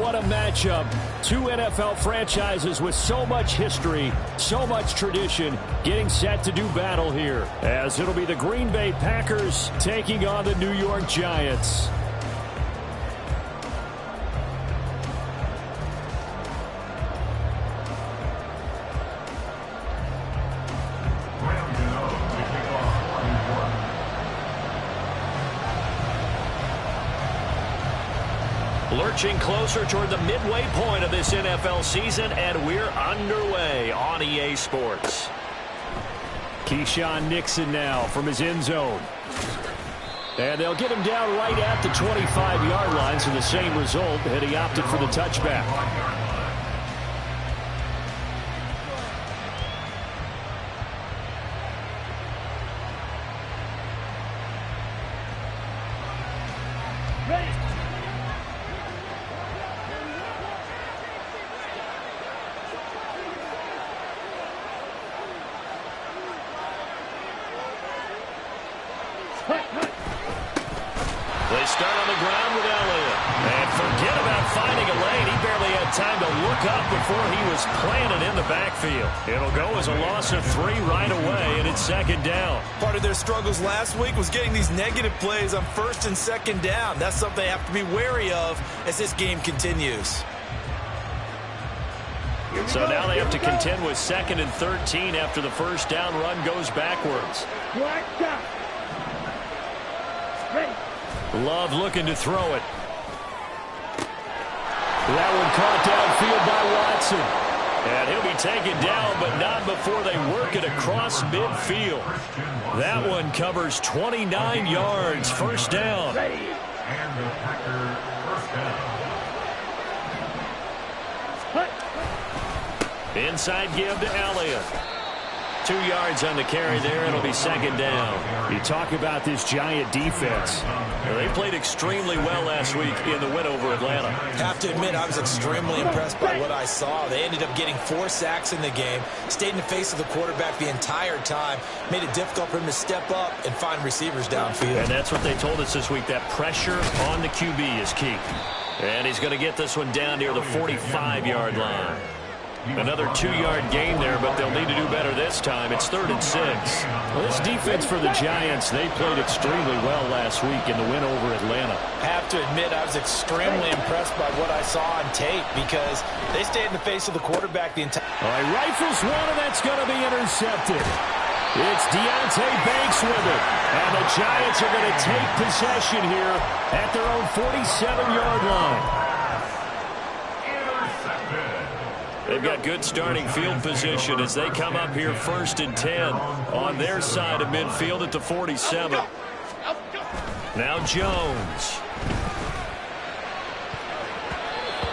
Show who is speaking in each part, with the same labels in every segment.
Speaker 1: what a matchup. Two NFL franchises with so much history, so much tradition, getting set to do battle here, as it'll be the Green Bay Packers taking on the New York Giants. Lurching closer toward the midway point of this NFL season, and we're underway on EA Sports. Keyshawn Nixon now from his end zone. And they'll get him down right at the 25-yard line, so the same result, and he opted for the touchback. They start on the ground with Elliott. And forget about finding a lane. He barely had time to look up before he was planted in the backfield. It'll go as a loss of 3 right away, and it's second down.
Speaker 2: Part of their struggles last week was getting these negative plays on first and second down. That's something they have to be wary of as this game continues.
Speaker 1: So now they have to contend with 2nd and 13 after the first down run goes backwards. Love looking to throw it. That one caught downfield by Watson. And he'll be taken down, but not before they work it across midfield. That one covers 29 yards. First down.
Speaker 3: And the Packer first down.
Speaker 1: Inside give to Elliott. 2 yards on the carry there. It'll be second down. You talk about this Giant defense. They played extremely well last week in the win over Atlanta.
Speaker 2: Have to admit, I was extremely impressed by what I saw. They ended up getting 4 sacks in the game, stayed in the face of the quarterback the entire time, made it difficult for him to step up and find receivers downfield.
Speaker 1: And that's what they told us this week, that pressure on the QB is key. And he's going to get this one down near the 45-yard line. Another 2-yard gain there, but they'll need to do better this time. It's 3rd and 6. Well, this defense for the Giants, they played extremely well last week in the win over Atlanta.
Speaker 2: Have to admit, I was extremely impressed by what I saw on tape because they stayed in the face of the quarterback the entire time.
Speaker 1: All right, rifles one, and that's going to be intercepted. It's Deonte Banks with it. And the Giants are going to take possession here at their own 47-yard line. They've got good starting field position as they come up here 1st and 10 on their side of midfield at the 47. Now Jones.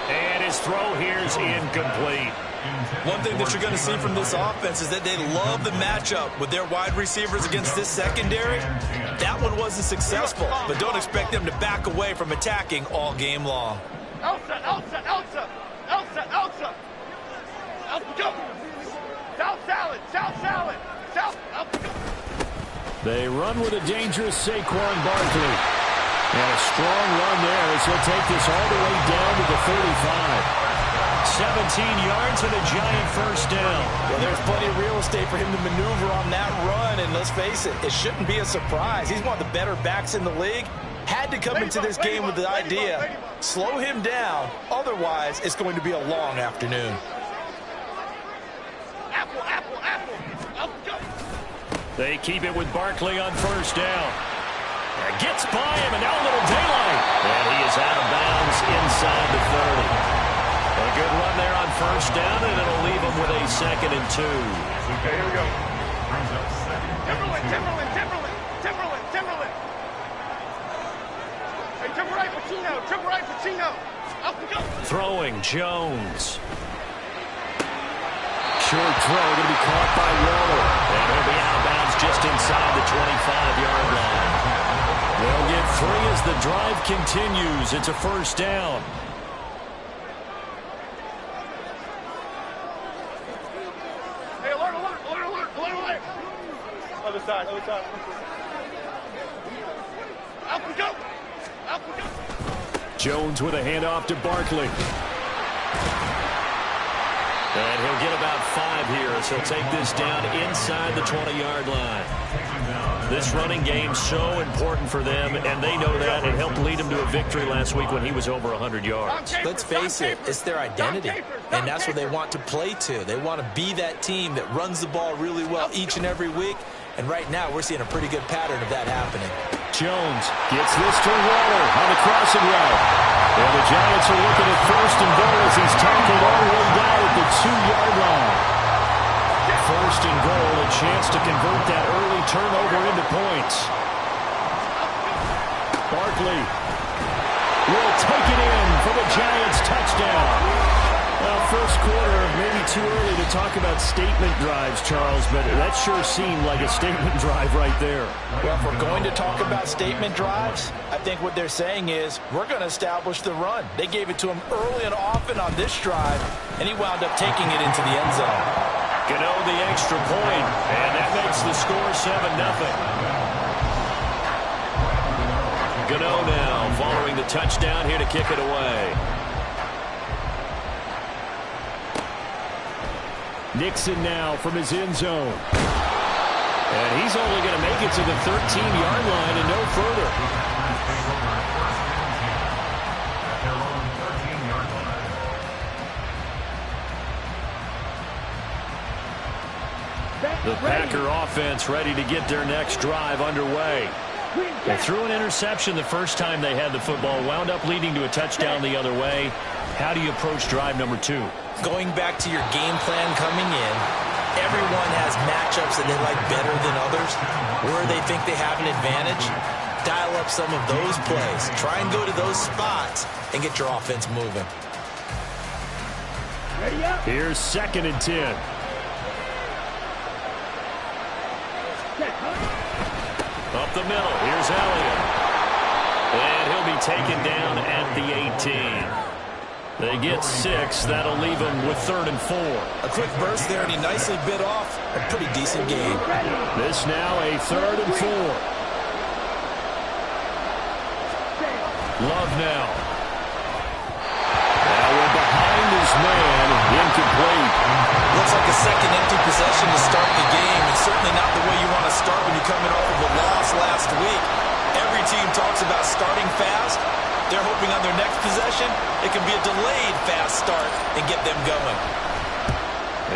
Speaker 1: And his throw here is incomplete.
Speaker 2: One thing that you're going to see from this offense is that they love the matchup with their wide receivers against this secondary. That one wasn't successful, but don't expect them to back away from attacking all game long.
Speaker 4: Elsa. South salad.
Speaker 1: They run with a dangerous Saquon Barkley. And a strong run there as he'll take this all the way down to the 45. 17 yards and a Giant first down.
Speaker 2: Well, there's plenty of real estate for him to maneuver on that run, and let's face it, it shouldn't be a surprise. He's one of the better backs in the league. Had to come into this game with the idea, slow him down, otherwise it's going to be a long afternoon.
Speaker 1: They keep it with Barkley on first down. Gets by him, and now a little daylight. And he is out of bounds inside the 30. A good run there on first down, and it'll leave him with a 2nd and 2.
Speaker 3: Okay, here we go.
Speaker 4: Timberland. Hey, triple right, Pacino. Up we go.
Speaker 1: Throwing, Jones. Short throw, going to be caught by Waller. And he'll be out of bounds just inside the 25-yard line. They'll get 3 as the drive continues. It's a first down.
Speaker 4: Hey, alert.
Speaker 5: Other side.
Speaker 4: Up we go.
Speaker 1: Jones with a handoff to Barkley. And he'll get about 5 here as he'll take this down inside the 20-yard line. This running game so important for them, and they know that. It helped lead them to a victory last week when he was over 100 yards.
Speaker 2: Let's face it, it's their identity, and that's what they want to play to. They want to be that team that runs the ball really well each and every week, and right now we're seeing a pretty good pattern of that happening.
Speaker 1: Jones gets this to Waller on the crossing route. And the Giants are looking at 1st and goal as he's tackled all the way down at the 2-yard line. 1st and goal, a chance to convert that early turnover into points. Barkley will take it in for the Giants touchdown. Well, first quarter, maybe too early to talk about statement drives, Charles, but that sure seemed like a statement drive right there.
Speaker 2: Well, if we're going to talk about statement drives, I think what they're saying is we're going to establish the run. They gave it to him early and often on this drive, and he wound up taking it into the end zone.
Speaker 1: Gano the extra point, and that makes the score 7-0. Gano now following the touchdown here to kick it away. Nixon now from his end zone. And he's only going to make it to the 13-yard line and no further. The Packer offense ready to get their next drive underway. They threw an interception the first time they had the football, wound up leading to a touchdown the other way. How do you approach drive number 2?
Speaker 2: Going back to your game plan coming in, everyone has matchups that they like better than others. Where they think they have an advantage, dial up some of those plays. Try and go to those spots and get your offense moving.
Speaker 1: Here's 2nd and 10. Up the middle, here's Elliott. And he'll be taken down at the 18. They get 6. That'll leave them with 3rd and 4.
Speaker 2: A quick burst there, and he nicely bit off a pretty decent game.
Speaker 1: This now a 3rd and 4. Love now. Now we're behind his man. Incomplete.
Speaker 2: Looks like a second empty possession to start the game, and certainly not the way you want to start when you're coming off of a loss last week. Every team talks about starting fast. They're hoping on their next possession, it can be a delayed fast start and get them going.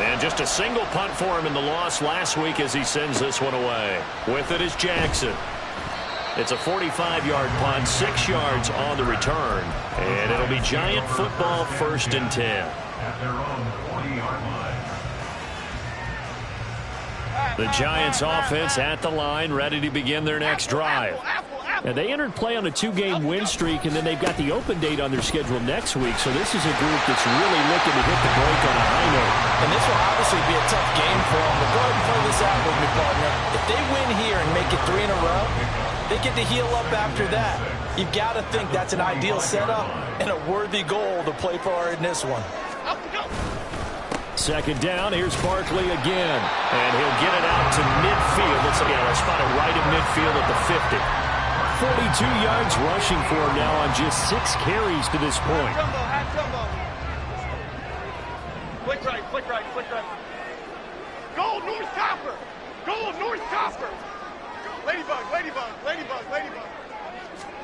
Speaker 1: And just a single punt for him in the loss last week as he sends this one away. With it is Jackson. It's a 45-yard punt, 6 yards on the return. And it'll be Giant football 1st and 10.
Speaker 3: At their own 20-yard line.
Speaker 1: The Giants offense at the line, ready to begin their next drive. And they entered play on a 2-game win streak, and then they've got the open date on their schedule next week. So this is a group that's really looking to hit the break on a high note.
Speaker 2: And this will obviously be a tough game for them. But go ahead and play this out with me, partner. If they win here and make it 3 in a row, they get to heal up after that. You've got to think that's an ideal setup and a worthy goal to play for in this one.
Speaker 1: 2nd down, here's Barkley again. And he'll get it out to midfield. Let's see, I'll spot it right in midfield at the 50. 42 yards rushing for him now on just 6 carries to this point.
Speaker 4: Flick right, flick right, flick right. Go, North Copper! Go, North Copper! Ladybug, ladybug, ladybug, ladybug.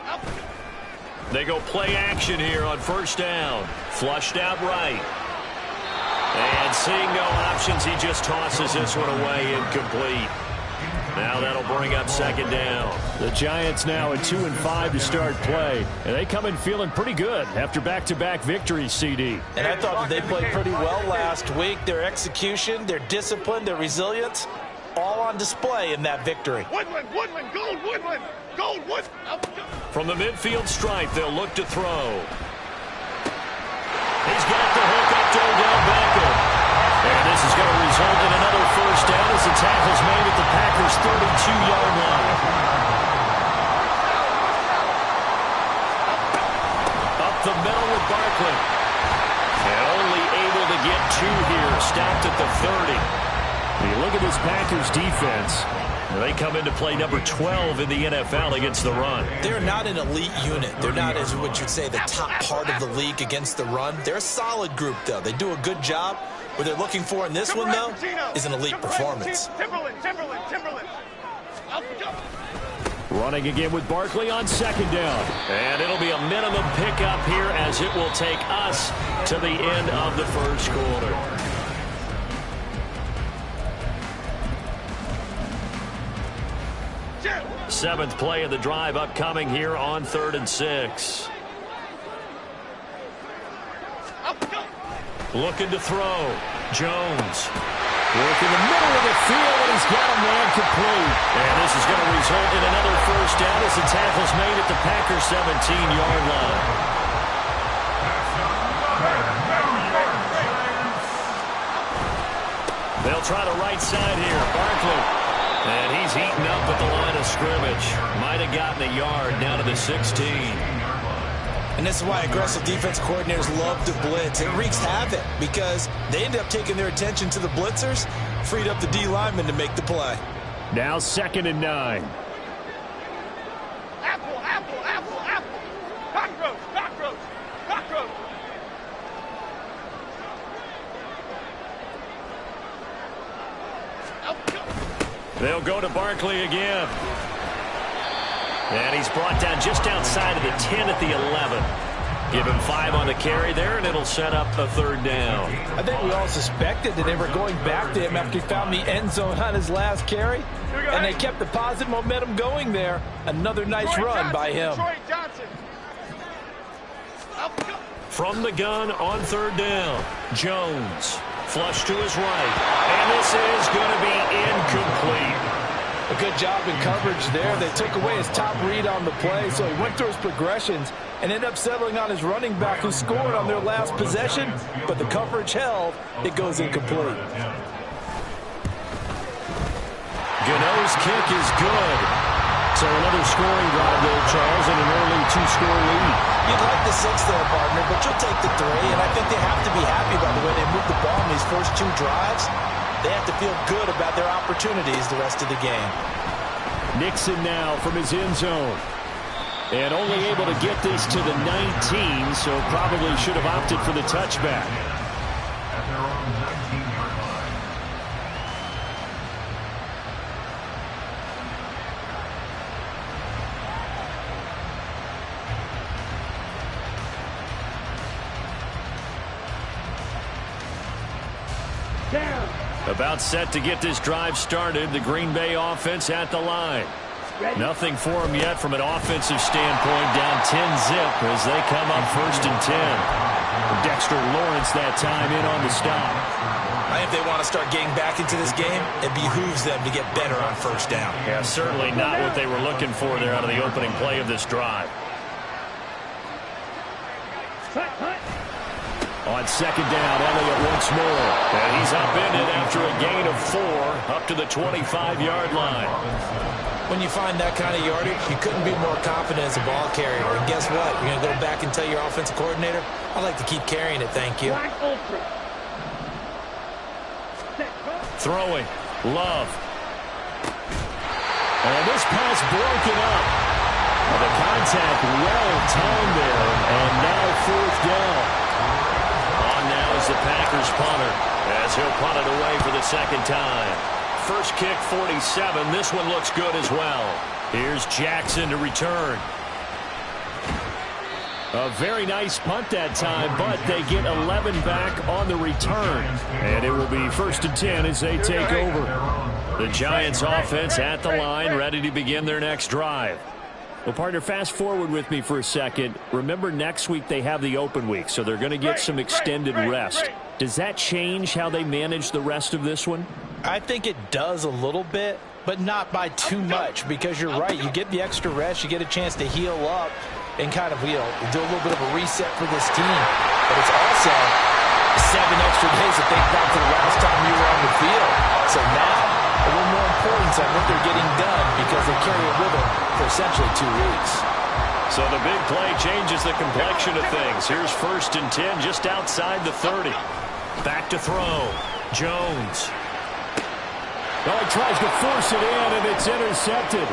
Speaker 4: Up.
Speaker 1: They go play action here on 1st down. Flushed out right. And seeing no options, he just tosses this one away, incomplete. Now that'll bring up 2nd down. The Giants now at 2-5 to start play. And they come in feeling pretty good after back-to-back victories, CD.
Speaker 2: And I thought that they played pretty well last week. Their execution, their discipline, their resilience, all on display in that victory.
Speaker 4: Woodland, Woodland, gold, Woodland, gold, Wood.
Speaker 1: From the midfield stripe, they'll look to throw. He's got the hook up to Odell Beckham. And this is going to result in another 1st down as the tackle's made at the Packers' 32-yard line. Up the middle with Barkley. And only able to get 2 here. Stopped at the 30. When you look at this Packers defense, They come into play number 12 in the NFL against the run.
Speaker 2: They're not an elite unit. They're not, as what you'd say, the top part of the league against the run. They're a solid group, though. They do a good job. What they're looking for in this one, though, is an elite performance.
Speaker 4: Timberland.
Speaker 1: Running again with Barkley on second down. And it'll be a minimum pickup here as it will take us to the end of the first quarter. Seventh play of the drive upcoming here on 3rd and 6. Looking to throw. Jones. Working the middle of the field, and he's got a man complete. And this is going to result in another first down as the tackle's made at the Packers' 17-yard line. They'll try the right side here. Barkley. And he's heating up at the line of scrimmage. Might have gotten a yard down to the 16.
Speaker 2: And this is why aggressive defense coordinators love to blitz. It wreaks havoc because they end up taking their attention to the blitzers, freed up the D lineman to make the play.
Speaker 1: Now 2nd and 9.
Speaker 4: Apple. Cockroach.
Speaker 1: They'll go to Barkley again. And he's brought down just outside of the 10 at the 11. Give him 5 on the carry there, and it'll set up a 3rd down.
Speaker 2: I think we all suspected that they were going back to him after he found the end zone on his last carry. And they kept the positive momentum going there. Another nice run by him.
Speaker 1: From the gun on 3rd down, Jones. Flush to his right. And this is going to be incomplete.
Speaker 2: A good job in coverage there. They took away his top read on the play, so he went through his progressions and ended up settling on his running back who scored on their last possession, but the coverage held. It goes incomplete.
Speaker 1: Gano's kick is good. So another scoring drive there, Charles, and an early 2-score lead.
Speaker 2: You'd like the 6 there, partner, but you'll take the 3, and I think they have to be happy by the way they moved the ball in these first 2 drives. They have to feel good about their opportunities the rest of the game.
Speaker 1: Nixon now from his end zone. And only able to get this to the 19, so probably should have opted for the touchback.
Speaker 3: At their own 19-yard line.
Speaker 1: About set to get this drive started. The Green Bay offense at the line. Nothing for them yet from an offensive standpoint. Down 10-zip as they come up 1st and 10. Dexter Lawrence that time in on the stop.
Speaker 2: I think if they want to start getting back into this game, it behooves them to get better on 1st down.
Speaker 1: Yeah, certainly not what they were looking for there out of the opening play of this drive. On 2nd down, Elliott once more. And he's upended after a gain of 4 up to the 25-yard line.
Speaker 2: When you find that kind of yardage, you couldn't be more confident as a ball carrier. And guess what? You're going to go back and tell your offensive coordinator, I'd like to keep carrying it, thank you.
Speaker 1: Throwing. Love. And this pass broken up. The contact well timed there. And now 4th down. Now is the Packers punter as he'll punt it away for the 2nd time. First kick 47. This one looks good as well. Here's Jackson to return. A very nice punt that time, but they get 11 back on the return. And it will be 1st and 10 as they take over. The Giants offense at the line, ready to begin their next drive. Well, partner, fast forward with me for a second. Remember, next week they have the open week, so they're going to get some extended rest. Does that change how they manage the rest of this one?
Speaker 2: I think it does a little bit, but not by too much, because you're right. You get the extra rest. You get a chance to heal up and kind of, do a little bit of a reset for this team. But it's also 7 extra days to think back to the last time you were on the field. So now, a little more importance on what they're getting done because they carry it with them for essentially 2 weeks.
Speaker 1: So the big play changes the complexion of things. Here's 1st and 10 just outside the 30. Back to throw. Jones. Oh, he tries to force it in, and it's intercepted.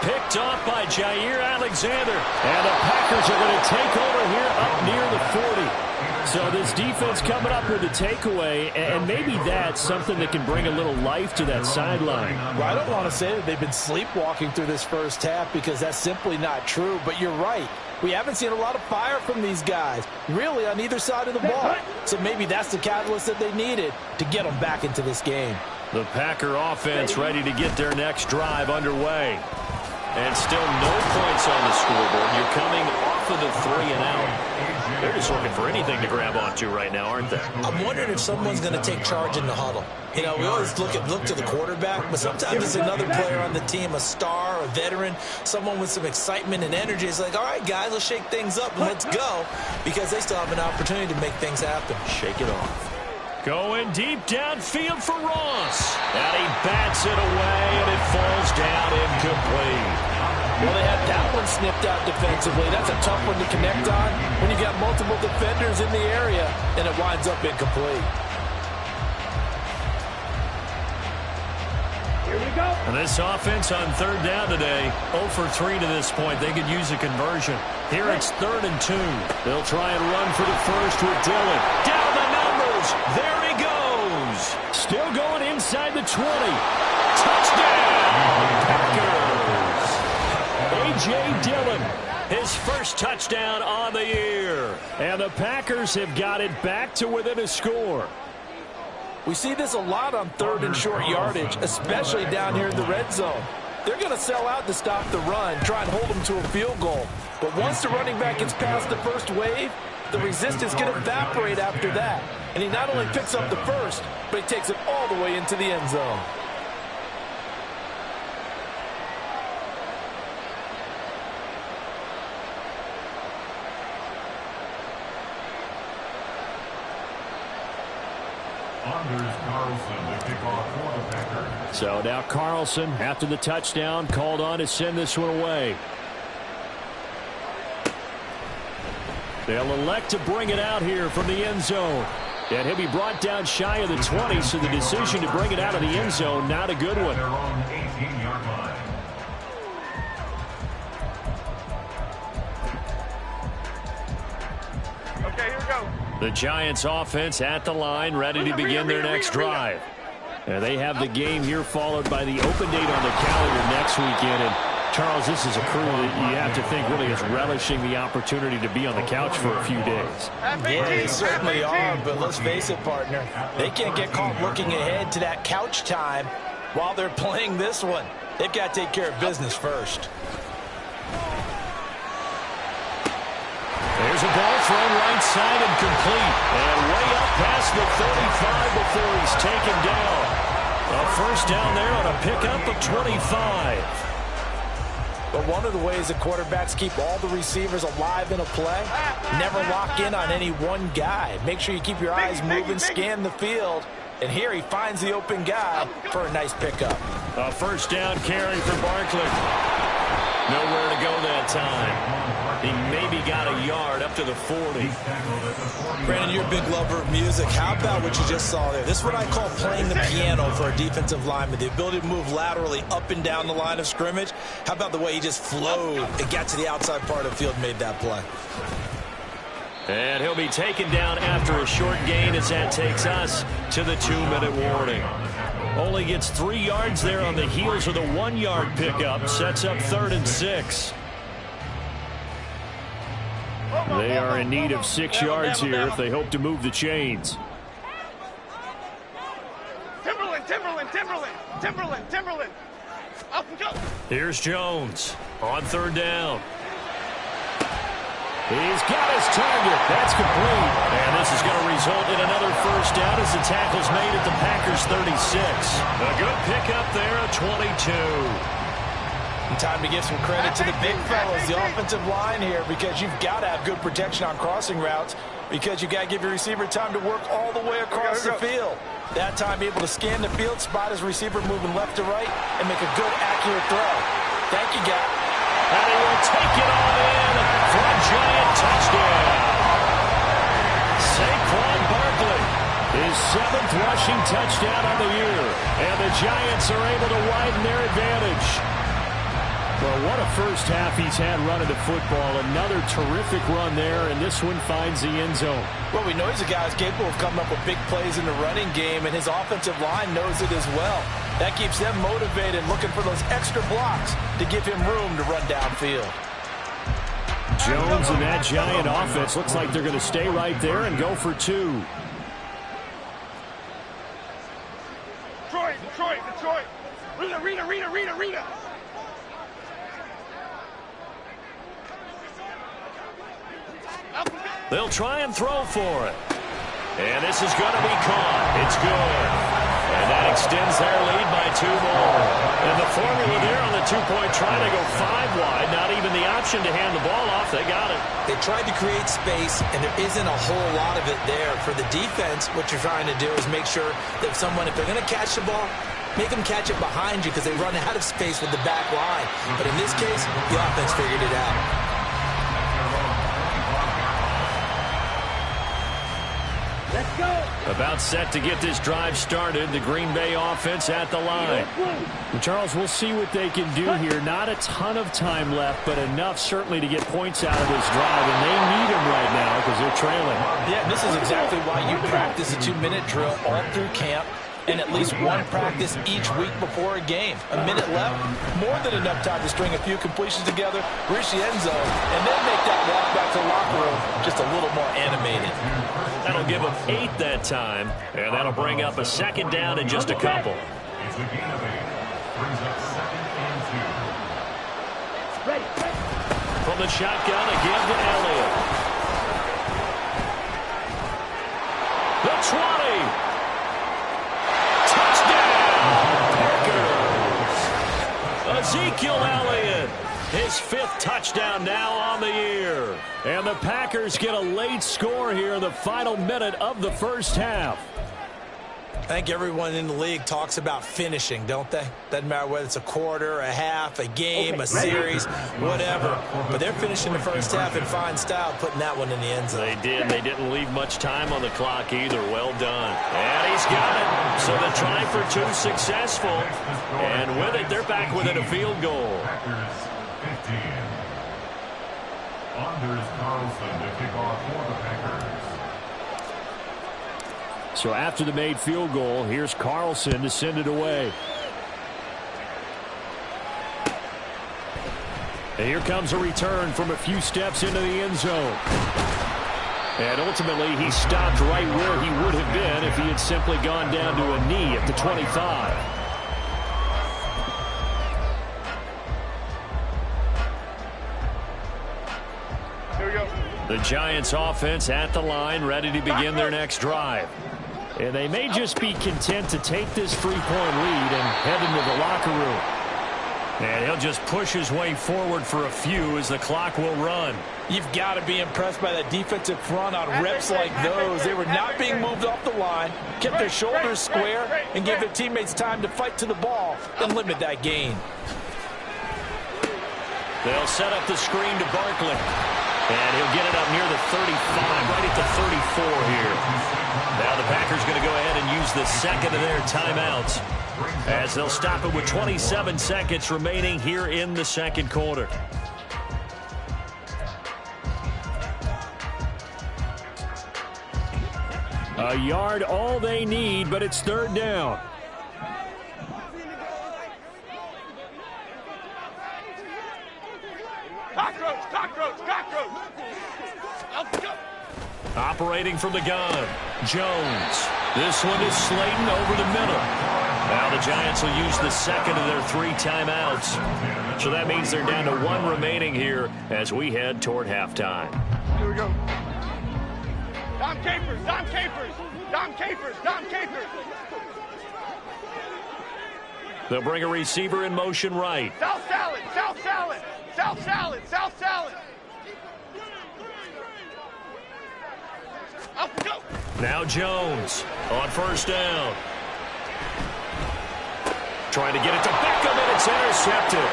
Speaker 1: Picked off by Jair Alexander. And the Packers are going to take over here up near the 40. So this defense coming up with a takeaway, and maybe that's something that can bring a little life to that sideline.
Speaker 2: Well, I don't want to say that they've been sleepwalking through this first half because that's simply not true, but you're right. We haven't seen a lot of fire from these guys, really, on either side of the ball. So maybe that's the catalyst that they needed to get them back into this game.
Speaker 1: The Packer offense ready to get their next drive underway. And still no points on the scoreboard. You're coming off of the 3-and-out. They're just looking for anything to grab onto right now, aren't they?
Speaker 2: I'm wondering if someone's going to take charge in the huddle. You know, we always look to the quarterback, but sometimes it's another player on the team, a star, a veteran, someone with some excitement and energy. It's like, all right, guys, let's shake things up and let's go, because they still have an opportunity to make things happen.
Speaker 1: Shake it off. Going deep downfield for Ross. And he bats it away, and it falls down incomplete.
Speaker 2: Well, they had that one snipped out defensively. That's a tough one to connect on when you've got multiple defenders in the area, and it winds up incomplete.
Speaker 4: Here we go.
Speaker 1: And this offense on third down today, 0 for 3 to this point. They could use a conversion. Here it's 3rd and 2. They'll try and run for the first with Dillon. Down the numbers. There he goes. Still going inside the 20. Touchdown, Packers. A.J. Dillon, his first touchdown on the year. And the Packers have got it back to within a score.
Speaker 2: We see this a lot on 3rd and short yardage, especially down here in the red zone. They're going to sell out to stop the run, try and hold them to a field goal. But once the running back gets past the first wave, the resistance can evaporate after that. And he not only picks up the first, but he takes it all the way into the end zone.
Speaker 1: So now Carlson, after the touchdown, called on to send this one away. They'll elect to bring it out here from the end zone. And he'll be brought down shy of the 20, so the decision to bring it out of the end zone, not a good one.
Speaker 4: Okay, here we go.
Speaker 1: The Giants offense at the line, ready to begin their next drive. And they have the game here followed by the open date on the calendar next weekend. And Charles, this is a crew that you have to think really is relishing the opportunity to be on the couch for a few days.
Speaker 2: Yeah, they certainly are, but let's face it, partner. They can't get caught looking ahead to that couch time while they're playing this one. They've got to take care of business first.
Speaker 1: There's a ball thrown right side and complete. And way up past the 35 before he's taken down. A first down there on a pickup of 25.
Speaker 2: But one of the ways that quarterbacks keep all the receivers alive in a play, never lock in on any one guy. Make sure you keep your eyes moving, scan the field. And here he finds the open guy for a nice pickup.
Speaker 1: A first down carry for Barkley. Nowhere to go that time. He maybe got a yard up to the 40.
Speaker 2: Brandon, you're a big lover of music. How about what you just saw there? This is what I call playing the piano for a defensive lineman. The ability to move laterally up and down the line of scrimmage. How about the way he just flowed and got to the outside part of the field and made that play?
Speaker 1: And he'll be taken down after a short gain as that takes us to the 2-minute warning. Only gets 3 yards there on the heels of the 1-yard pickup. Sets up 3rd and 6. They are in need of 6 yards here if they hope to move the chains.
Speaker 4: Timberland. Up and go.
Speaker 1: Here's Jones on 3rd down. He's got his target. That's complete. And this is going to result in another first down as the tackle's made at the Packers 36. A good pickup there at 22.
Speaker 2: And time to give some credit to the big fellas, the offensive line here, because you've got to have good protection on crossing routes, because you've got to give your receiver time to work all the way across the field. That time able to scan the field, spot his receiver moving left to right, and make a good, accurate throw. Thank you, guy.
Speaker 1: And he will take it all in for a giant touchdown. Saquon Barkley His 7th rushing touchdown on the year. And the Giants are able to widen their advantage. Well, what a first half he's had running the football. Another terrific run there, and this one finds the end zone.
Speaker 2: Well, we know he's a guy who's capable of coming up with big plays in the running game, and his offensive line knows it as well. That keeps them motivated, looking for those extra blocks to give him room to run downfield.
Speaker 1: Jones and that Giant offense looks like they're going to stay right there and go for 2.
Speaker 4: Detroit. Rita.
Speaker 1: They'll try and throw for it. And this is going to be caught. It's good. And that extends their lead by 2 more. And the formula there on the 2-point try to go 5 wide. Not even the option to hand the ball off. They got it.
Speaker 2: They tried to create space, and there isn't a whole lot of it there. For the defense, what you're trying to do is make sure that if they're going to catch the ball, make them catch it behind you because they run out of space with the back line. But in this case, the offense figured it out.
Speaker 4: Let's go.
Speaker 1: About set to get this drive started. The Green Bay offense at the line. And Charles, we'll see what they can do here. Not a ton of time left, but enough certainly to get points out of this drive. And they need them right now because they're trailing.
Speaker 2: Yeah, and this is exactly why you practice a 2-minute drill all through camp and at least one practice each week before a game. A minute left, more than enough time to string a few completions together, reach the end zone, and then make that walk back to the locker room just a little more animated.
Speaker 1: That'll give them 8 that time, and that'll bring up a 2nd down in just a couple.
Speaker 3: It's a gain of 8. Brings up 2nd and 2.
Speaker 4: Ready.
Speaker 1: From the shotgun, again to Elliott. The 20. Ezekiel Elliott, his 5th touchdown now on the year. And the Packers get a late score here in the final minute of the first half.
Speaker 2: I think everyone in the league talks about finishing, don't they? Doesn't matter whether it's a quarter, a half, a game, a series, whatever. But they're finishing the first half in fine style, putting that one in the end zone.
Speaker 1: They did. They didn't leave much time on the clock either. Well done. And he's got it. So the try for 2 successful. And with it, they're back within a field goal.
Speaker 3: Packers 15. Anders Carlson to kick off for the Packers.
Speaker 1: So after the made field goal, here's Carlson to send it away. And here comes a return from a few steps into the end zone. And ultimately, he stopped right where he would have been if he had simply gone down to a knee at the 25.
Speaker 4: Here we go.
Speaker 1: The Giants offense at the line, ready to begin their next drive. And they may just be content to take this 3-point lead and head into the locker room. And he'll just push his way forward for a few as the clock will run.
Speaker 2: You've got to be impressed by that defensive front on reps like those. They were not being moved off the line, kept their shoulders square, and gave their teammates time to fight to the ball and limit that gain.
Speaker 1: They'll set up the screen to Barkley. And he'll get it up near the 35, right at the 34 here. Now the Packers going to go ahead and use the 2nd of their timeouts as they'll stop it with 27 seconds remaining here in the 2nd quarter. A yard all they need, but it's 3rd down.
Speaker 4: Cockroach. Let's go.
Speaker 1: Operating from the gun, Jones. This one is Slayton over the middle. Now the Giants will use the 2nd of their 3 timeouts. So that means they're down to 1 remaining here as we head toward halftime.
Speaker 4: Here we go. Dom Capers.
Speaker 1: They'll bring a receiver in motion right.
Speaker 4: South salad. Up we go.
Speaker 1: Now Jones on 1st down. Trying to get it to Beckham, and it's intercepted.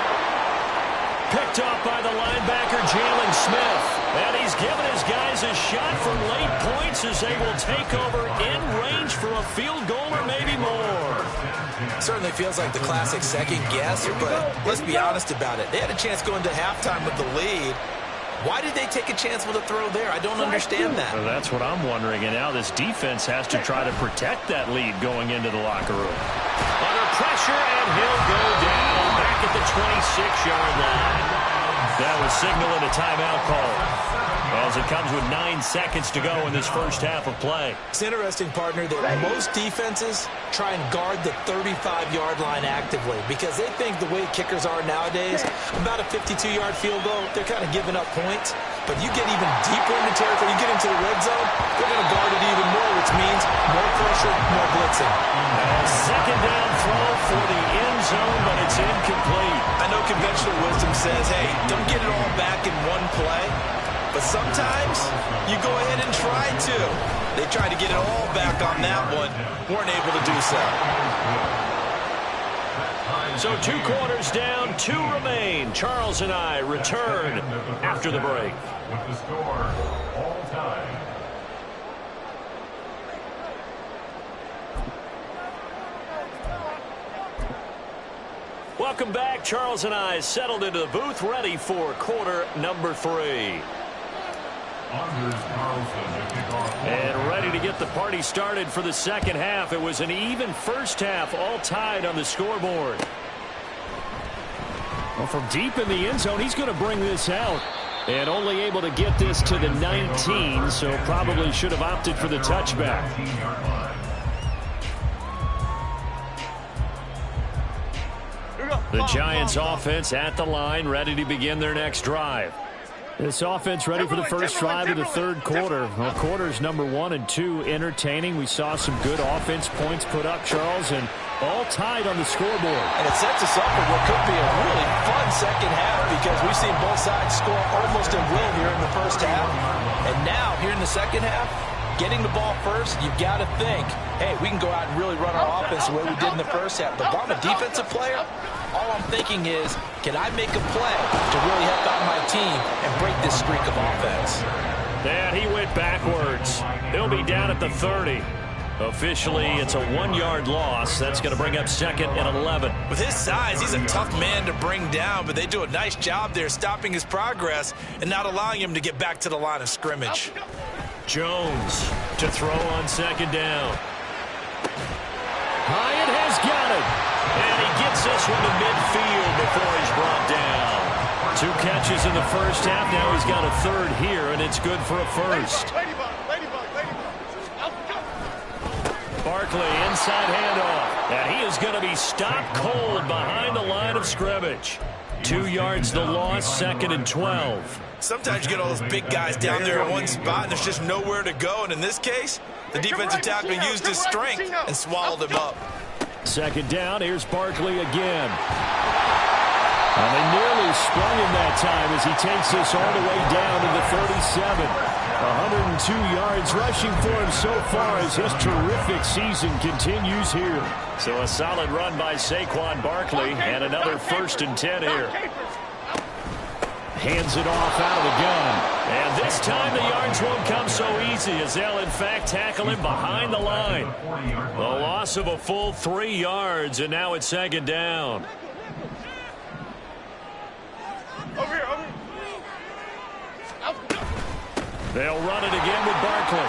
Speaker 1: Picked off by the linebacker, Jalen Smith. And he's given his guys a shot for late points as they will take over in range for a field goal or maybe more.
Speaker 2: Certainly feels like the classic second guess, but let's be honest about it. They had a chance going to halftime with the lead. Why did they take a chance with a throw there? I don't understand that.
Speaker 1: Well, that's what I'm wondering. And now this defense has to try to protect that lead going into the locker room. Under pressure, and he'll go down back at the 26-yard line. That was signaling a timeout call, as it comes with 9 seconds to go in this first half of play.
Speaker 2: It's interesting, partner, that most defenses try and guard the 35-yard line actively because they think the way kickers are nowadays, about a 52-yard field goal, they're kind of giving up points. But you get even deeper into territory, you get into the red zone, they're going to guard it even more, which means more pressure, more blitzing.
Speaker 1: Second down throw for the end zone, but it's incomplete.
Speaker 2: I know conventional wisdom says, hey, don't get it all back in one play. But sometimes you go ahead and try to. They tried to get it all back on that one. Weren't able to do so.
Speaker 1: So 2 quarters down, 2 remain. Charles and I return after the break.
Speaker 3: With the score, all time.
Speaker 1: Welcome back. Charles and I settled into the booth, ready for quarter number 3. And ready to get the party started for the second half. It was an even first half, all tied on the scoreboard. Well, from deep in the end zone, he's going to bring this out. And only able to get this to the 19, so probably should have opted for the touchback. The Giants offense at the line, ready to begin their next drive. This offense ready for the first drive of the third quarter. Well, quarters number 1 and 2 entertaining. We saw some good offense points put up, Charles, and all tied on the scoreboard.
Speaker 2: And it sets us up for what could be a really fun second half because we've seen both sides score almost at will here in the first half. And now, here in the second half, getting the ball first, you've got to think, hey, we can go out and really run our offense the way we did in the first half. But if I'm a defensive player, all I'm thinking is, can I make a play to really help out my team and break this streak of offense?
Speaker 1: And he went backwards. He'll be down at the 30. Officially, it's a 1-yard loss. That's going to bring up second and 11.
Speaker 2: With his size, he's a tough man to bring down, but they do a nice job there stopping his progress and not allowing him to get back to the line of scrimmage.
Speaker 1: Jones to throw on second down. Hyatt has got it. And he gets this one to midfield before he's brought down. 2 catches in the first half. Now he's got a third here, and it's good for a first. Barkley inside handoff. And he is going to be stopped cold behind the line of scrimmage. 2 yards the loss, second and 12.
Speaker 2: Sometimes you get all those big guys down there in one spot, and there's just nowhere to go. And in this case, the defensive tackle used his strength and swallowed him up.
Speaker 1: Second down, here's Barkley again. And they nearly sprung him that time as he takes this all the way down to the 37. 102 yards rushing for him so far as his terrific season continues here. So a solid run by Saquon Barkley and another 1st and 10 here. Hands it off out of the gun. And this time the yards won't come so easy as they'll in fact tackle him behind the line. The loss of a full 3 yards, and now it's second down.
Speaker 4: Over here, over here.
Speaker 1: They'll run it again with Barkley.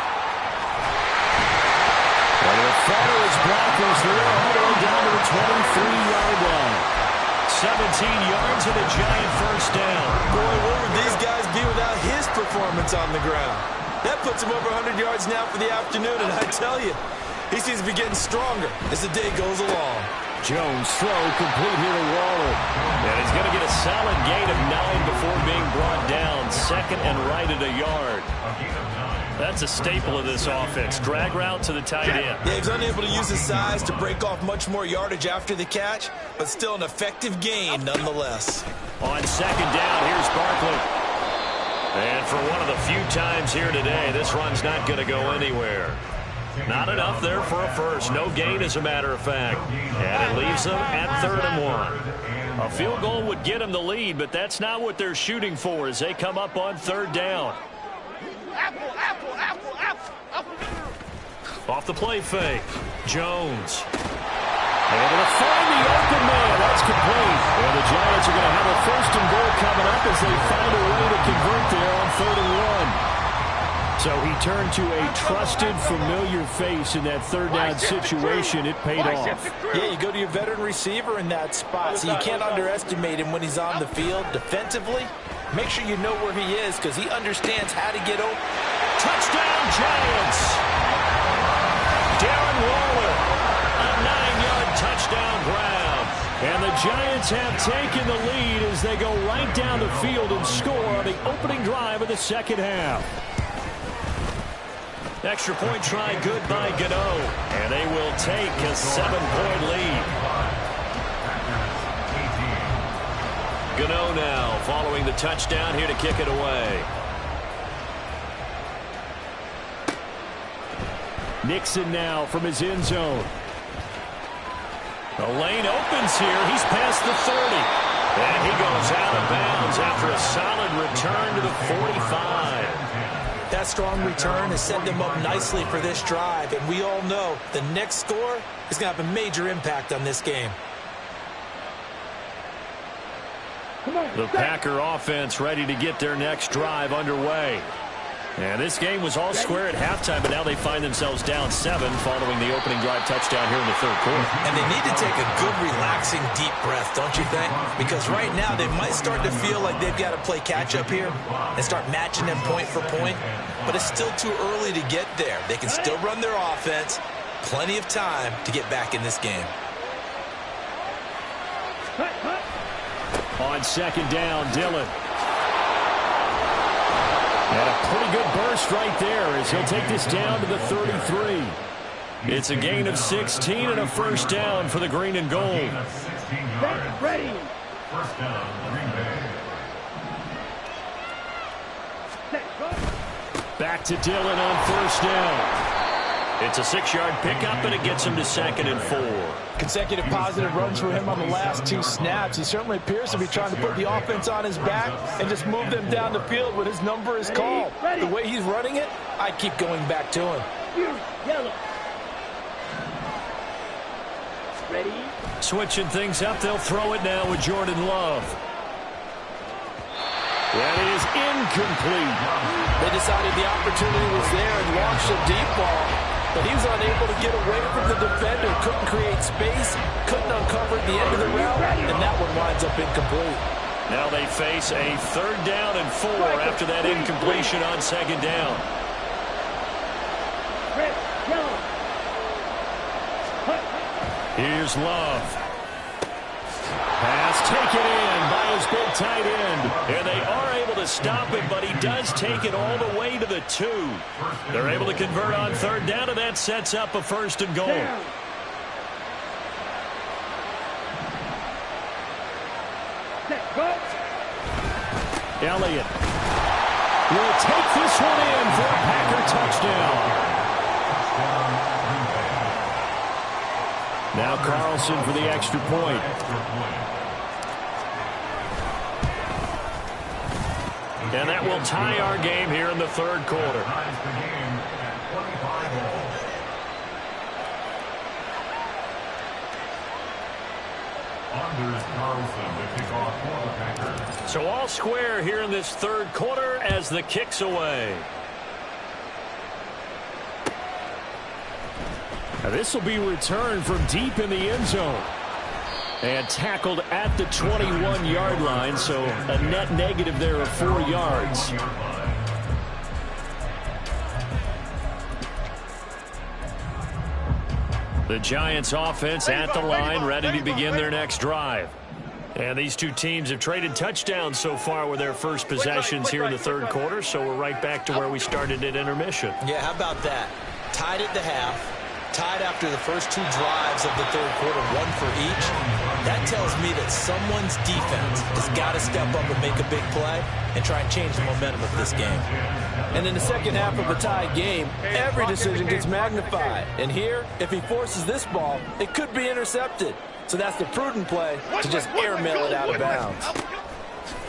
Speaker 1: And the fire is blockers there all the way down to the 23-yard line. 17 yards and a giant first down.
Speaker 2: Boy, where would these guys be without his performance on the ground? That puts him over 100 yards now for the afternoon, and I tell you, he seems to be getting stronger as the day goes along.
Speaker 1: Jones throw complete here to Waller. And he's going to get a solid gain of 9 before being brought down. Second and right at a yard. That's a staple of this offense. Drag route to the tight end.
Speaker 2: Yeah, he's unable to use his size to break off much more yardage after the catch, but still an effective gain nonetheless.
Speaker 1: On second down, here's Barkley. And for one of the few times here today, this run's not going to go anywhere. Not enough there for a first. No gain, as a matter of fact. And it leaves them at 3rd and 1. A field goal would get them the lead, but that's not what they're shooting for as they come up on 3rd down.
Speaker 4: Apple, apple, apple, apple, apple.
Speaker 1: Off the play fake. Jones. Able to find the open man. That's complete. And the Giants are going to have a 1st and goal coming up as they find a way to convert there on 3rd and 1. So he turned to a trusted, familiar face in that 3rd down situation. It paid off.
Speaker 2: Yeah, you go to your veteran receiver in that spot, so you can't underestimate him when he's on the field. Defensively, make sure you know where he is because he understands how to get open.
Speaker 1: Touchdown, Giants! Darren Waller, a 9-yard touchdown ground. And the Giants have taken the lead as they go right down the field and score on the opening drive of the 2nd half. Extra point try good by Gano. And they will take a 7-point lead. Gano now following the touchdown here to kick it away. Nixon now from his end zone. The lane opens here. He's past the 30. And he goes out of bounds after a solid return to the 45.
Speaker 2: That strong return has set them up nicely for this drive, and we all know the next score is going to have a major impact on this game.
Speaker 1: The Packer offense ready to get their next drive underway. And this game was all square at halftime, but now they find themselves down 7 following the opening drive touchdown here in the 3rd quarter.
Speaker 2: And they need to take a good, relaxing, deep breath, don't you think? Because right now they might start to feel like they've got to play catch-up here and start matching them point for point. But it's still too early to get there. They can still run their offense. Plenty of time to get back in this game.
Speaker 1: On 2nd down, Dillon. And a pretty good burst right there as he'll take this down to the 33. It's a gain of 16 and a 1st down for the green and gold.
Speaker 3: Ready. 1st down, Green Bay.
Speaker 1: Back to Dillon on 1st down. It's a 6-yard pickup, and it gets him to 2nd and 4.
Speaker 5: Consecutive positive runs for him on the last 2 snaps. He certainly appears to be trying to put the offense on his back and just move them down the field when his number is called. The way he's running it, I keep going back to him.
Speaker 6: Yellow. Ready?
Speaker 1: Switching things up, they'll throw it now with Jordan Love. That is incomplete.
Speaker 5: They decided the opportunity was there and launched a deep ball, but he was unable to get away from the defender, couldn't create space, couldn't uncover the end of the route, and that one winds up incomplete.
Speaker 1: Now they face a 3rd down and 4 after that incompletion on 2nd down. Here's Love. Pass taken in by his big tight end. And they are able to stop it, but he does take it all the way to the 2. They're able to convert on 3rd down, and that sets up a 1st and goal. Elliott will take this one in for a Packer touchdown. Now Carlson for the extra point. And that will tie our game here in the 3rd quarter. So all square here in this 3rd quarter as the kick's away. Now this will be returned from deep in the end zone. And tackled at the 21-yard line, so a net negative there of 4 yards. The Giants offense at the line, ready to begin their next drive. And these two teams have traded touchdowns so far with their first possessions here in the 3rd quarter, so we're right back to where we started at intermission.
Speaker 2: Yeah, how about that? Tied at the half. Tied after the first 2 drives of the 3rd quarter, 1 for each. That tells me that someone's defense has got to step up and make a big play and try and change the momentum of this game.
Speaker 5: And in the 2nd half of a tied game, every decision gets magnified. And here, if he forces this ball, it could be intercepted. So that's the prudent play to just airmail it out of bounds.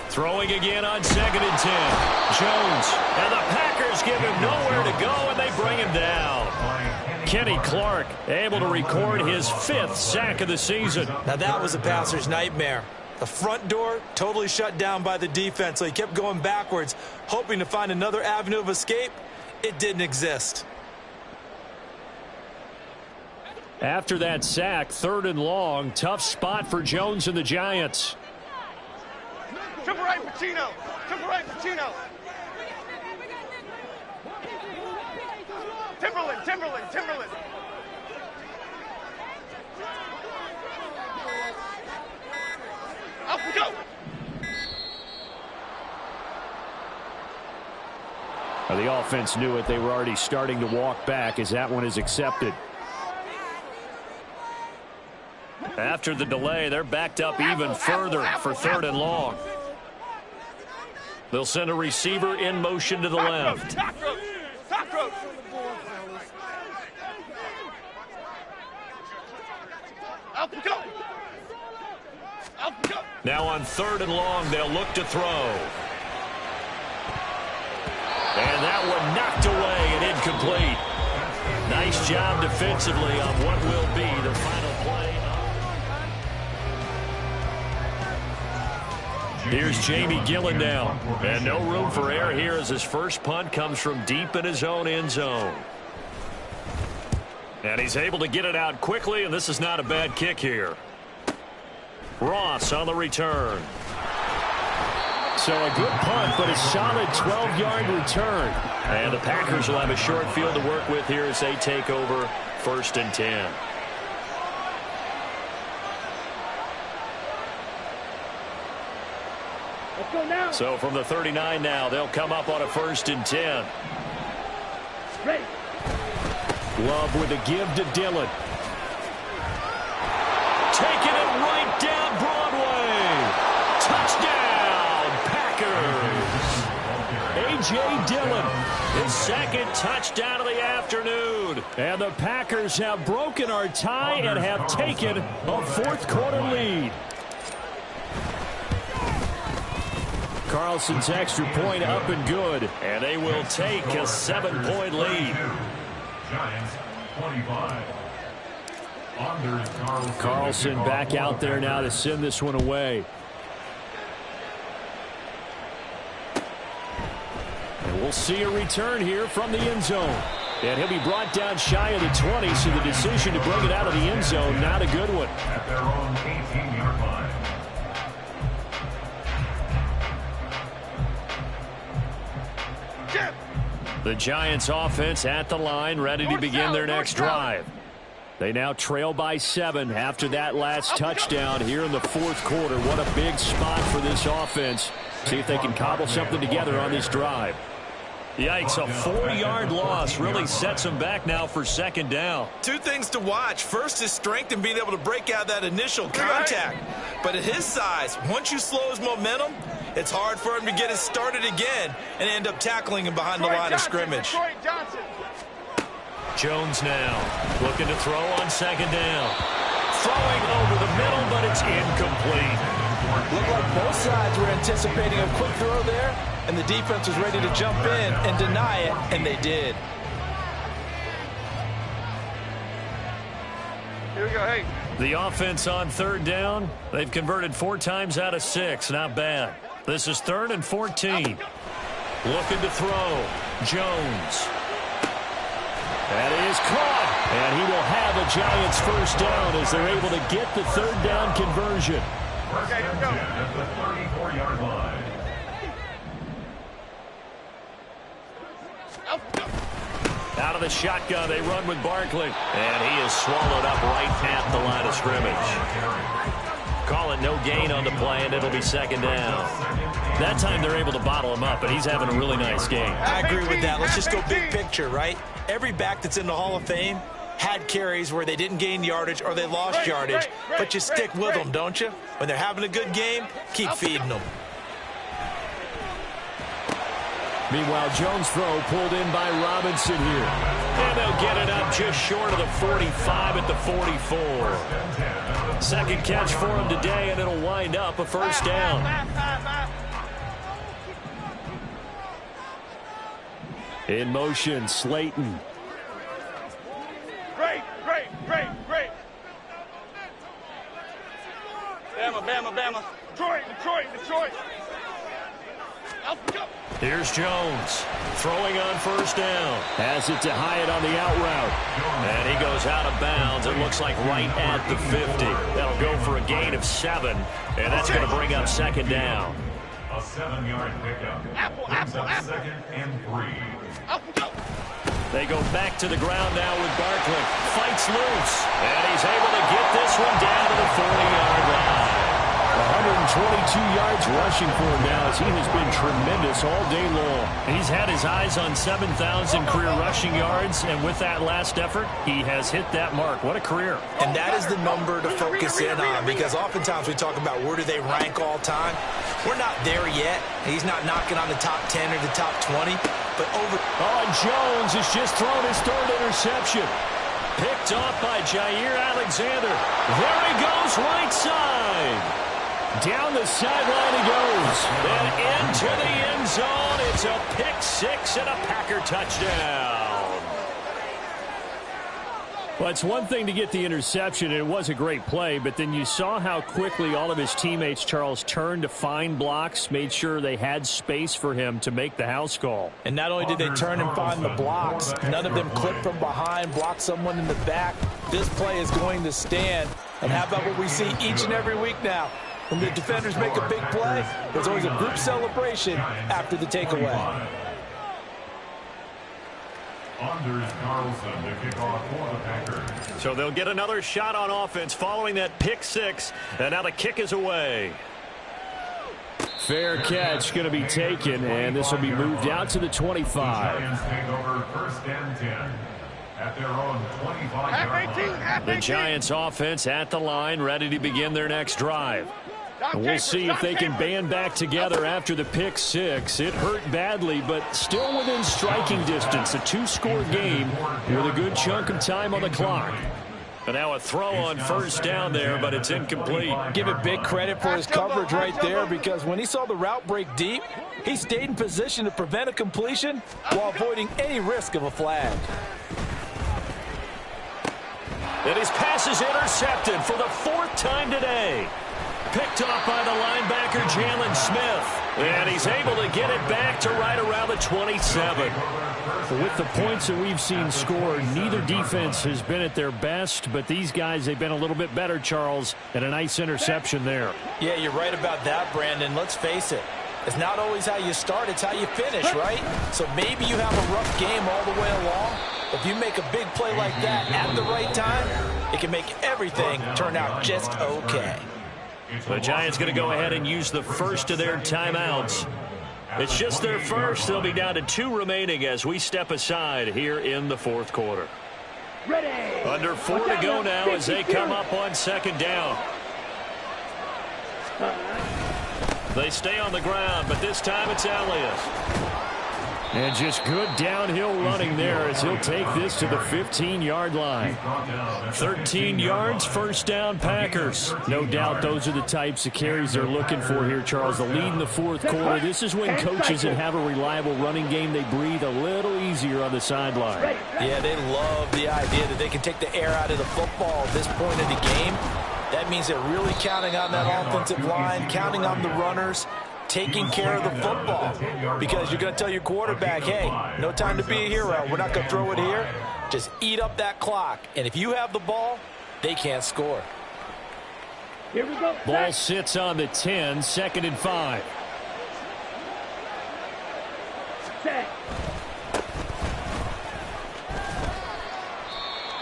Speaker 1: Throwing again on 2nd and 10. Jones. And the Packers give him nowhere to go, and they bring him down. Kenny Clark able to record his 5th sack of the season.
Speaker 2: Now that was a passer's nightmare. The front door totally shut down by the defense, so he kept going backwards, hoping to find another avenue of escape. It didn't exist.
Speaker 1: After that sack, 3rd and long, tough spot for Jones and the Giants.
Speaker 4: Triple right, Pacino. Triple right, Pacino. Timberland. Up we go.
Speaker 1: Well, the offense knew it. They were already starting to walk back as that one is accepted. After the delay, they're backed up even further for 3rd and long. They'll send a receiver in motion to the left.
Speaker 4: Top rope. Up we go.
Speaker 1: Now on 3rd and long, they'll look to throw. And that one knocked away and incomplete. Nice job defensively on what will be the final play. Here's Jamie Gillen now. And no room for error here as his first punt comes from deep in his own end zone. And he's able to get it out quickly, and this is not a bad kick here. Ross on the return. So a good punt, but a solid 12-yard return. And the Packers will have a short field to work with here as they take over 1st and 10.
Speaker 6: Let's go now.
Speaker 1: So from the 39 now, they'll come up on a 1st and 10.
Speaker 6: Ready.
Speaker 1: Love with a give to Dillon. Taking it right down Broadway. Touchdown, Packers. A.J. Dillon, his 2nd touchdown of the afternoon. And the Packers have broken our tie and have taken a 4th quarter lead. Carlson's extra point up and good. And they will take a 7-point lead.
Speaker 3: Giants 25.
Speaker 1: Carlson back out there now to send this one away. And we'll see a return here from the end zone. And he'll be brought down shy of the 20, so the decision to bring it out of the end zone, not a good one.
Speaker 3: At their own 18-yard line.
Speaker 1: The Giants offense at the line, ready to begin their next drive. They now trail by 7 after that last touchdown here in the 4th quarter. What a big spot for this offense. See if they can cobble something together on this drive. Yikes, a 4-yard loss really sets them back now for 2nd down.
Speaker 2: 2 things to watch. First is strength and being able to break out that initial contact. But at his size, once you slow his momentum, it's hard for him to get it started again and end up tackling him behind the line of scrimmage.
Speaker 1: Jones now looking to throw on 2nd down. Throwing over the middle, but it's incomplete.
Speaker 2: Looked like both sides were anticipating a quick throw there, and the defense was ready to jump in and deny it, and they did.
Speaker 4: Here we go, hey.
Speaker 1: The offense on 3rd down, they've converted 4 times out of 6. Not bad. This is 3rd and 14. Looking to throw. Jones. That is caught. And he will have a Giants 1st down as they're able to get the 3rd down conversion.
Speaker 3: Okay, here we go. At the 34-yard line.
Speaker 1: Out of the shotgun, they run with Barkley. And he is swallowed up right at the line of scrimmage. Call it no gain on the play, and it'll be 2nd down. That time they're able to bottle him up, but he's having a really nice game.
Speaker 2: I agree with that. Let's just go big picture, right? Every back that's in the Hall of Fame had carries where they didn't gain yardage or they lost yardage, but you stick with them, don't you? When they're having a good game, keep feeding them.
Speaker 1: Meanwhile, Jones' throw pulled in by Robinson here. And they'll get it up just short of the 45 at the 44. 2nd catch for him today, and it'll wind up a 1st down. In motion, Slayton.
Speaker 4: Alabama. Detroit. Go.
Speaker 1: Here's Jones throwing on first down. Has it to Hyatt on the out route. And he goes out of bounds. It looks like right at the 50. That'll go for a gain of 7. And that's going to bring up second down.
Speaker 3: A 7-yard pickup. Brings up second and 3.
Speaker 1: They go back to the ground now with Barkley. Fights loose. And he's able to get this one down to the 40-yard line. 122 yards rushing for him now as he has been tremendous all day long. He's had his eyes on 7,000 career rushing yards, and with that last effort, he has hit that mark. What a career.
Speaker 2: And that is the number to focus in on, because oftentimes we talk about where do they rank all time. We're not there yet. He's not knocking on the top 10 or the top 20, but over.
Speaker 1: Oh, and Jones has just thrown his third interception. Picked off by Jair Alexander. There he goes, right side. Down the sideline he goes. And into the end zone. It's a pick six and a Packer touchdown. Well, it's one thing to get the interception, and it was a great play, but then you saw how quickly all of his teammates, Charles, turned to find blocks, made sure they had space for him to make the house call.
Speaker 5: And not only did they turn and find the blocks, none of them clipped from behind, blocked someone in the back. This play is going to stand. And how about what we see each and every week now? When the defenders make a big play, there's always a group celebration after the takeaway.
Speaker 3: Anders Carlson to kick off for the Packers.
Speaker 1: So they'll get another shot on offense following that pick six, and now the kick is away. Fair catch going to be taken, and this will be moved out to the 25.
Speaker 3: The Giants take over first and 10 at their own 25-yard line.
Speaker 1: The Giants offense at the line, ready to begin their next drive. We'll see if they can band back together after the pick six. It hurt badly, but still within striking distance. A two-score game with a good chunk of time on the clock. And now a throw on first down there, but it's incomplete.
Speaker 5: Give it big credit for his coverage right there, because when he saw the route break deep, he stayed in position to prevent a completion while avoiding any risk of a flag.
Speaker 1: And his pass is intercepted for the fourth time today. Picked off by the linebacker, Jalen Smith. And he's able to get it back to right around the 27. With the points that we've seen scored, neither defense has been at their best, but these guys, they've been a little bit better, Charles, and a nice interception there.
Speaker 2: Yeah, you're right about that, Brandon. Let's face it. It's not always how you start, it's how you finish, right? So maybe you have a rough game all the way along. If you make a big play like that at the right time, it can make everything turn out just okay.
Speaker 1: The Giants going to go ahead and use the first of their timeouts. It's just their first. They'll be down to 2 remaining as we step aside here in the fourth quarter.
Speaker 6: Ready.
Speaker 1: Under 4 to go now as they come up on second down. They stay on the ground, but this time it's Elliott. And just good downhill running there as he'll take this to the 15-yard line. 13 yards, first down, Packers. No doubt those are the types of carries they're looking for here, Charles. The lead in the fourth quarter. This is when coaches that have a reliable running game, they breathe a little easier on the sideline.
Speaker 2: Yeah, they love the idea that they can take the air out of the football at this point in the game. That means they're really counting on that offensive line, counting on the runners, taking care of the football, because you're going to tell your quarterback, hey, no time to be a hero. We're not going to throw it here. Just eat up that clock. And if you have the ball, they can't score.
Speaker 6: Here we go.
Speaker 1: Ball sits on the 10, 2nd and 5.
Speaker 6: Set.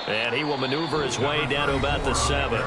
Speaker 1: And he will maneuver his way down to about the 7.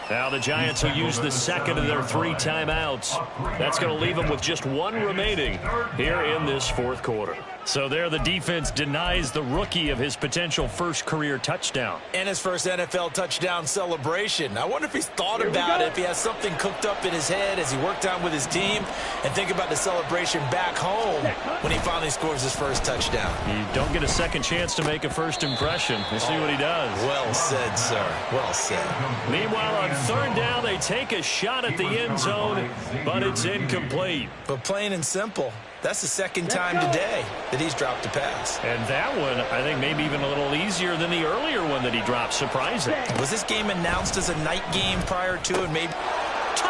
Speaker 1: Now the Giants will use the second of their 3 timeouts. That's going to leave them with just 1 remaining here in this fourth quarter. So there the defense denies the rookie of his potential first career touchdown.
Speaker 2: And his first NFL touchdown celebration. I wonder if he's thought about it, if he has something cooked up in his head as he worked on with his team, and think about the celebration back home when he finally scores his first touchdown.
Speaker 1: You don't get a second chance to make a first impression. We'll see what he does.
Speaker 2: Well said, sir. Well said.
Speaker 1: Meanwhile, on third down, they take a shot at the end zone, but it's incomplete.
Speaker 2: But plain and simple, that's the second time today that he's dropped a pass.
Speaker 1: And that one, I think, maybe even a little easier than the earlier one that he dropped. Surprising.
Speaker 2: Was this game announced as a night game prior to it? Maybe.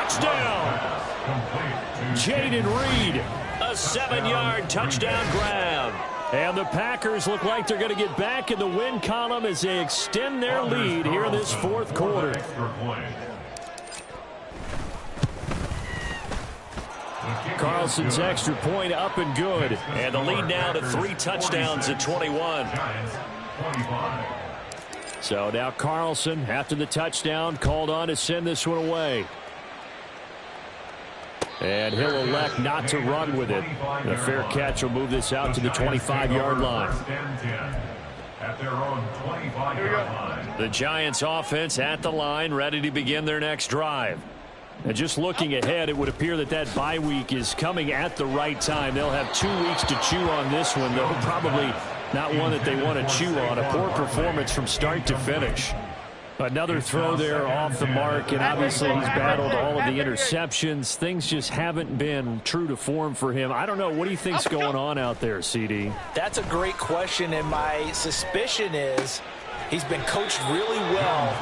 Speaker 1: touchdown. Jaden Reed, a 7-yard touchdown grab. And the Packers look like they're going to get back in the win column as they extend their lead here in this fourth quarter. Carlson's extra point up and good. And the lead now to 3 touchdowns at 21. So now Carlson, after the touchdown, called on to send this one away. And he'll elect not to run with it. And a fair catch will move this out to the 25-yard line.
Speaker 3: At their own 25-yard line.
Speaker 1: The Giants offense at the line, ready to begin their next drive. And just looking ahead, it would appear that that bye week is coming at the right time. They'll have 2 weeks to chew on this one, though probably not one that they want to chew on. A poor performance from start to finish. Another throw there off the mark, and obviously he's battled all of the interceptions. Things just haven't been true to form for him. I don't know. What do you think's going on out there, CD?
Speaker 2: That's a great question, and my suspicion is he's been coached really well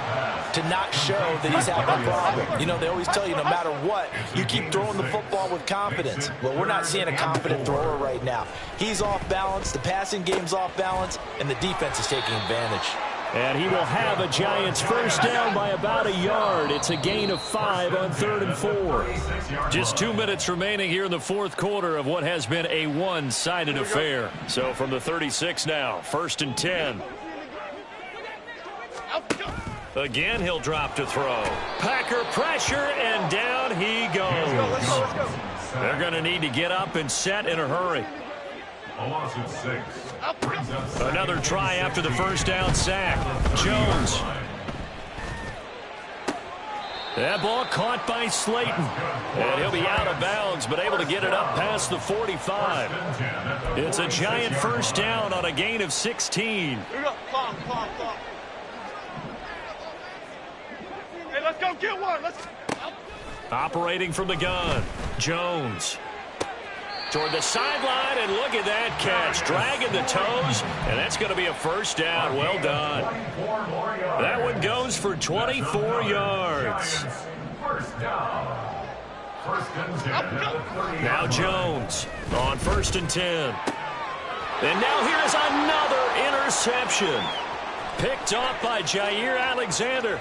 Speaker 2: to not show that he's having a problem. You know, they always tell you no matter what, you keep throwing the football with confidence. Well, we're not seeing a confident thrower right now. He's off balance, the passing game's off balance, and the defense is taking advantage.
Speaker 1: And he will have a Giants first down by about 1 yard. It's a gain of 5 on 3rd and 4. Just 2 minutes remaining here in the fourth quarter of what has been a one-sided affair. So from the 36 now, 1st and 10. Again, he'll drop to throw. Packer pressure, and down he goes. They're going to need to get up and set in a hurry.
Speaker 3: A loss of 6.
Speaker 1: Another try after the first down sack. Jones. That ball caught by Slayton. And he'll be out of bounds, but able to get it up past the 45. It's a Giant first down on a gain of 16.
Speaker 4: Hey, let's go get one.
Speaker 1: Operating from the gun. Jones. Toward the sideline, and look at that catch. Dragging the toes, and that's going to be a first down. Well done. That one goes for 24 yards.
Speaker 3: First down.
Speaker 1: Now Jones on 1st and 10. And now here's another interception. Picked off by Jair Alexander.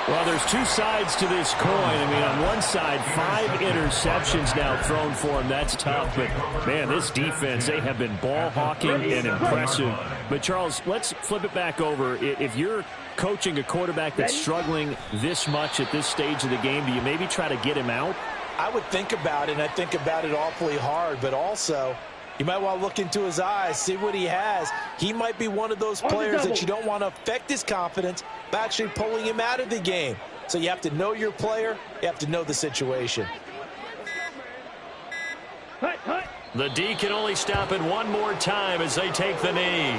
Speaker 1: Well, there's 2 sides to this coin. I mean, on one side, 5 interceptions now thrown for him. That's tough. But, man, this defense, they have been ball hawking and impressive. But, Charles, let's flip it back over. If you're coaching a quarterback that's struggling this much at this stage of the game, do you maybe try to get him out?
Speaker 2: I would think about it, and I think about it awfully hard. But also, you might want to look into his eyes, see what he has. He might be one of those players that you don't want to affect his confidence by actually pulling him out of the game. So you have to know your player. You have to know the situation.
Speaker 1: The D can only stop it one more time as they take the knee.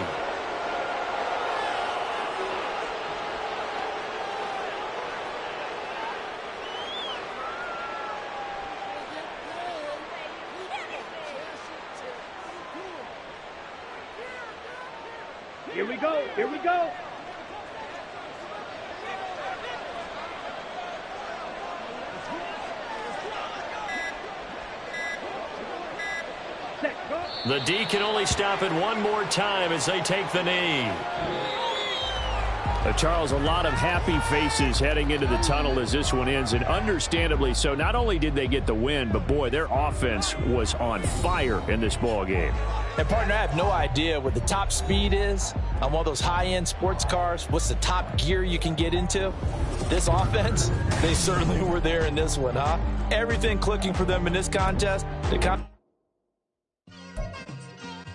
Speaker 6: Here we go. Here we go.
Speaker 1: The D can only stop it one more time as they take the knee. Charles, a lot of happy faces heading into the tunnel as this one ends, and understandably so. Not only did they get the win, but, boy, their offense was on fire in this ball game.
Speaker 2: And, partner, I have no idea what the top speed is on one of those high-end sports cars. What's the top gear you can get into? This offense, they certainly were there in this one, huh? Everything clicking for them in this contest. The